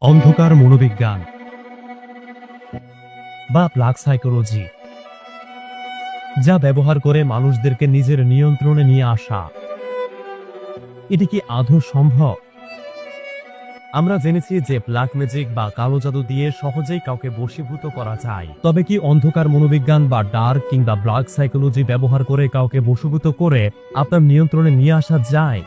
অন্ধকার মনোবিজ্ঞান বা প্লাগ সাইকোলজি, যা ব্যবহার করে মানুষদেরকে নিজের নিয়ন্ত্রণে নিয়ে আসা। এটি কি আদৌ সম্ভব? আমরা জেনেছি যে ব্ল্যাক ম্যাজিক বা কালো জাদু দিয়ে সহজেই কাউকে বশীভূত করা যায়। তবে কি অন্ধকার মনোবিজ্ঞান বা ডার্ক কিংবা ব্ল্যাক সাইকোলজি ব্যবহার করে কাউকে বশীভূত করে আপনার নিয়ন্ত্রণে নিয়ে আসা যায়?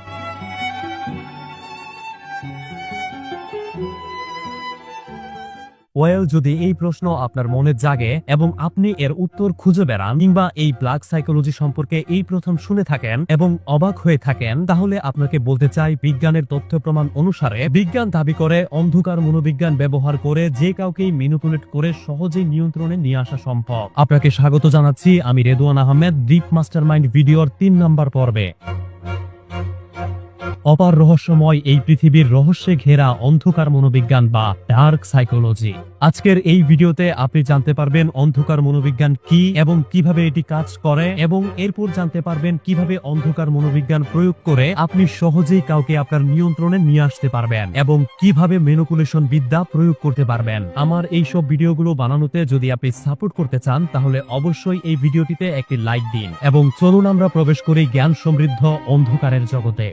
যদি এই প্রশ্ন আপনার মনে জাগে এবং আপনি এর উত্তর খুঁজে বেড়ান কিংবা এই ব্ল্যাক সাইকোলজি সম্পর্কে এই প্রথম শুনে থাকেন এবং অবাক হয়ে থাকেন, তাহলে আপনাকে বলতে চাই, বিজ্ঞানের তথ্য প্রমাণ অনুসারে বিজ্ঞান দাবি করে অন্ধকার মনোবিজ্ঞান ব্যবহার করে যে কাউকেই ম্যানিপুলেট করে সহজেই নিয়ন্ত্রণে নিয়ে আসা সম্ভব। আপনাকে স্বাগত জানাচ্ছি, আমি রেদওয়ান আহমেদ, ডিপ মাস্টারমাইন্ড ভিডিওর 3 নম্বর পর্বে। অপার রহস্যময় এই পৃথিবীর রহস্যে ঘেরা অন্ধকার মনোবিজ্ঞান বা ডার্ক সাইকোলজি। আজকের এই ভিডিওতে আপনি জানতে পারবেন অন্ধকার মনোবিজ্ঞান কি এবং কিভাবে এটি কাজ করে, এবং এরপর জানতে পারবেন কিভাবে অন্ধকার মনোবিজ্ঞান প্রয়োগ করে আপনি সহজেই কাউকে আপনার নিয়ন্ত্রণে নিয়ে আসতে পারবেন এবং কিভাবে ম্যানিপুলেশন বিদ্যা প্রয়োগ করতে পারবেন। আমার এই সব ভিডিওগুলো বানানোতে যদি আপনি সাপোর্ট করতে চান, তাহলে অবশ্যই এই ভিডিওটিতে একটি লাইক দিন এবং চলুন আমরা প্রবেশ করি জ্ঞান সমৃদ্ধ অন্ধকারের জগতে।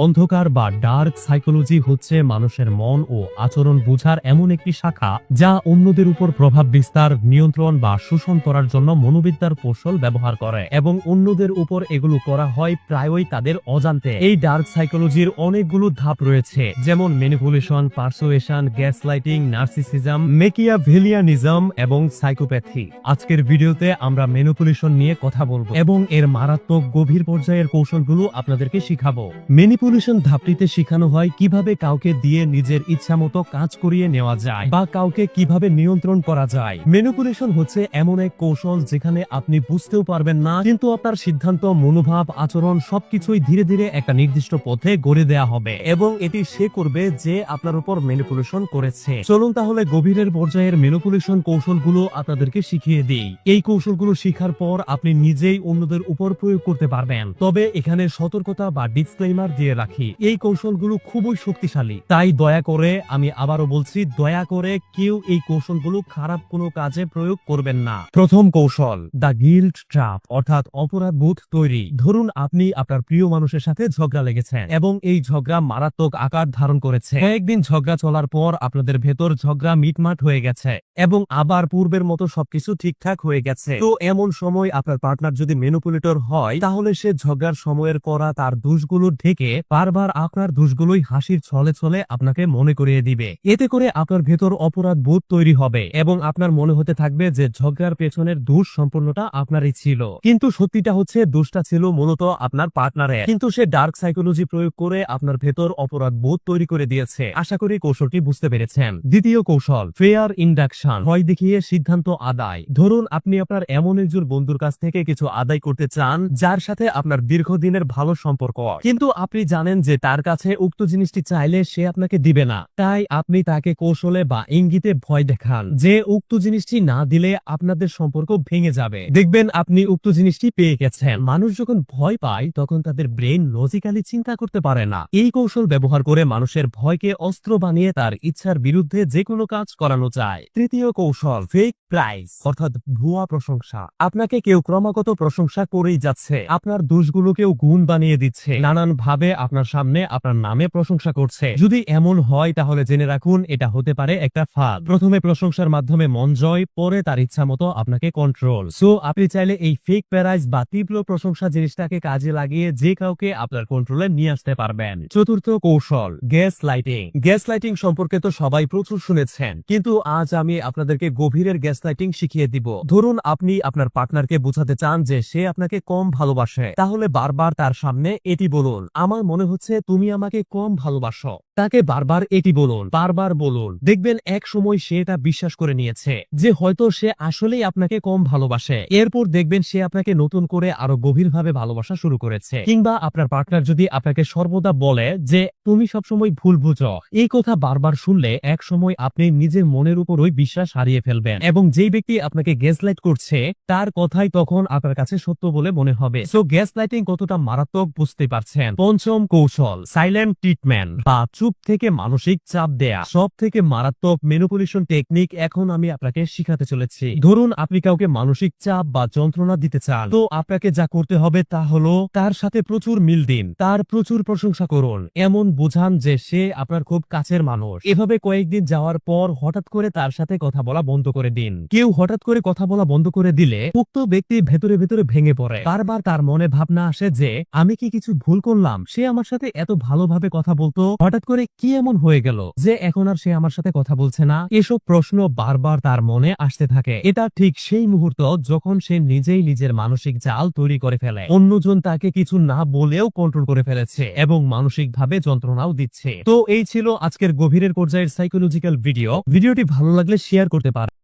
অন্ধকার বা ডার্ক সাইকোলজি হচ্ছে মানুষের মন ও আচরণ বোঝার এমন একটি শাখা যা অন্যদের উপর প্রভাব বিস্তার, নিয়ন্ত্রণ বা শোষণ করার জন্য মনোবিদ্যার কৌশল ব্যবহার করে, এবং অন্যদের উপর এগুলো করা হয় প্রায়ই তাদের অজান্তে। এই ডার্ক সাইকোলজির অনেকগুলো ধাপ রয়েছে, যেমন ম্যানিপুলেশন, পারসুয়েশন, গ্যাসলাইটিং, নার্সিসিজম, মেকিয়াভেলিয়ানিজম এবং সাইকোপ্যাথি। আজকের ভিডিওতে আমরা ম্যানিপুলেশন নিয়ে কথা বলবো এবং এর মারাত্মক গভীর পর্যায়ের কৌশলগুলো আপনাদেরকে শিখাবো। ম্যানিপুলেশন ধাপটিতে শেখানো হয় কিভাবে কাউকে দিয়ে নিজের ইচ্ছামতো কাজ করিয়ে নেওয়া যায় বা কাউকে কিভাবে নিয়ন্ত্রণ করা যায়। ম্যানিপুলেশন হচ্ছে এমন এক কৌশল যেখানে আপনি বুঝতেও পারবেন না, কিন্তু আপনার সিদ্ধান্ত, মনোভাব, আচরণ সবকিছুই ধীরে ধীরে একটা নির্দিষ্ট পথে গড়ে দেয়া হবে, এবং এটি সে করবে যে আপনার উপর ম্যানিপুলেশন করেছে। চলুন তাহলে গভীরের পর্যায়ের ম্যানিপুলেশন কৌশলগুলো আপনাদেরকে শিখিয়ে দিই। এই কৌশলগুলো শিখার পর আপনি নিজেই অন্যদের উপর প্রয়োগ করতে পারবেন। তবে এখানে সতর্কতা বা ডিসক্লেইমার দিয়ে রাখি, এই কৌশলগুলো খুবই শক্তিশালী, তাই দয়া করে, আমি আবারও বলছি, দয়া করে কেউ এই কৌশলগুলো খারাপ কোনো কাজে প্রয়োগ করবেন না। প্রথম কৌশল, দ্য গিল্ট ট্র্যাপ, অর্থাৎ অপরাধ বোধ তৈরি। ধরুন আপনি আপনার প্রিয় মানুষের সাথে ঝগড়া লেগেছেন এবং এই ঝগড়া মারাত্মক আকার ধারণ করেছে। কয়েকদিন ঝগড়া চলার পর আপনাদের ভেতর ঝগড়া মিটমাট হয়ে গেছে এবং আবার পূর্বের মতো সবকিছু ঠিকঠাক হয়ে গেছে। তো এমন সময় আপনার পার্টনার যদি ম্যানিপুলেটর হয়, তাহলে সে ঝগড়ার সময়ের করা তার দোষগুলো ঢেকে বারবার আপনার দোষগুলোই হাসির ছলে ছলে আপনাকে মনে করিয়ে দিবে। এতে করে আপনার ভেতর অপরাধ বোধ তৈরি হবে এবং আপনার মনে হতে থাকবে যে ঝগড়ার পেছনের দোষ সম্পূর্ণটা আপনারই ছিল, কিন্তু সত্যিটা হচ্ছে দোষটা ছিল মূলত আপনার পার্টনারের। কিন্তু সে ডার্ক সাইকোলজি প্রয়োগ করে আপনার ভেতর অপরাধ বোধ তৈরি করে দিয়েছে। আশা করি কৌশলটি বুঝতে পেরেছেন। দ্বিতীয় কৌশল, ফেয়ার ইন্ডাকশন, ভয় দেখিয়ে সিদ্ধান্ত আদায়। ধরুন আপনি আপনার এমন একজন বন্ধুর কাছ থেকে কিছু আদায় করতে চান যার সাথে আপনার দীর্ঘদিনের ভালো সম্পর্ক, কিন্তু আপনি জানেন যে তার কাছে উক্ত জিনিসটি চাইলে সে আপনাকে দিবে না। তাই আপনি তাকে কৌশলে বা ইঙ্গিতে ভয় দেখান যে উক্ত জিনিসটি না দিলে আপনাদের সম্পর্ক ভেঙে যাবে। দেখবেন আপনি উক্ত জিনিসটি পেয়ে গেছেন। মানুষ যখন ভয় পায় তখন তাদের ব্রেন লজিক্যালি চিন্তা করতে পারে না। এই কৌশল ব্যবহার করে মানুষের ভয়কে অস্ত্র বানিয়ে তার ইচ্ছার বিরুদ্ধে যে কোনো কাজ করানো যায়। তৃতীয় কৌশল, ফেক প্রাইজ, অর্থাৎ ভুয়া প্রশংসা। আপনাকে কেউ ক্রমাগত প্রশংসা করেই যাচ্ছে, আপনার দোষগুলোকেও গুণ বানিয়ে দিচ্ছে, নানান ভাবে আপনার সামনে আপনার নামে প্রশংসা করছে। যদি এমন হয় তাহলে জেনে রাখুন এটা হতে পারে একটা ফাঁদ। প্রথমে প্রশংসার মাধ্যমে মন জয়, পরে তার ইচ্ছা মতো আপনাকে কন্ট্রোল। সো আপনি চাইলে এই ফেক প্যারাইজ বা তীব্র প্রশংসা জিনিসটাকে কাজে লাগিয়ে যে কাউকে আপনার কন্ট্রোলে নিয়ে আসতে পারবেন। চতুর্থ কৌশল, গ্যাস লাইটিং। গ্যাস লাইটিং সম্পর্কে তো সবাই প্রচুর শুনেছেন, কিন্তু আজ আমি আপনাদেরকে গভীরের গ্যাস লাইটিং শিখিয়ে দিব। ধরুন আপনি আপনার পার্টনারকে বোঝাতে চান যে সে আপনাকে কম ভালোবাসে, তাহলে বারবার তার সামনে এটি বলুন, আমার মনে হচ্ছে তুমি আমাকে কম ভালোবাসো। তাকে বারবার এটি বলুন, বারবার বলুন। দেখবেন এক সময় সে এটা বিশ্বাস করে নিয়েছে যে হয়তো সে আসলেই আপনাকে কম ভালোবাসে। এরপর দেখবেন সে আপনাকে নতুন করে আরো গভীরভাবে ভালোবাসা শুরু করেছে। কিংবা আপনার পার্টনার যদি আপনাকে সর্বদা বলে যে তুমি সবসময় ভুল বুঝো, এই কথা বারবার শুনলে এক সময় আপনি নিজের মনের উপরই বিশ্বাস হারিয়ে ফেলবেন এবং যেই ব্যক্তি আপনাকে গ্যাসলাইট করছে তার কথাই তখন আপনার কাছে সত্য বলে মনে হবে। সো গ্যাসলাইটিং কতটা মারাত্মক বুঝতে পারছেন। পঞ্চম কৌশল, সাইলেন্ট ট্রিটমেন্ট বা চুপ থেকে মানসিক চাপ দেয়া। সব থেকে মারাত্মক ম্যানিপুলেশন টেকনিক এখন আমি আপনাকে শিখাতে চলেছি। ধরুন আপনি কাউকে মানসিক চাপ বা যন্ত্রণা দিতে চান, তো আপনাকে যা করতে হবে তা হলো তার সাথে প্রচুর মিল দিন, তার প্রচুর প্রশংসা করুন, এমন বোঝান যে সে আপনার খুব কাছের মানুষ। এভাবে কয়েকদিন যাওয়ার পর হঠাৎ করে তার সাথে কথা বলা বন্ধ করে দিন। কেউ হঠাৎ করে কথা বলা বন্ধ করে দিলে উক্ত ব্যক্তি ভেতরে ভেতরে ভেঙে পড়ে। বারবার তার মনে ভাবনা আসে যে আমি কি কিছু ভুল করলাম, সে আমার সাথে এত ভালোভাবে কথা বলতো, হঠাৎ করে কি এমন হয়ে গেল যে এখন আর সে আমার সাথে কথা বলছে না। এসব প্রশ্ন বারবার তার মনে আসতে থাকে। এটা ঠিক সেই মুহূর্ত যখন সে নিজেই নিজের মানসিক জাল তৈরি করে ফেলে। অন্যজন তাকে কিছু না বলেও কন্ট্রোল করে ফেলেছে এবং মানসিকভাবে যন্ত্রণাও দিচ্ছে। তো এই ছিল আজকের গভীরের পর্যায়ের সাইকোলজিক্যাল ভিডিওটি ভালো লাগলে শেয়ার করতে পারেন।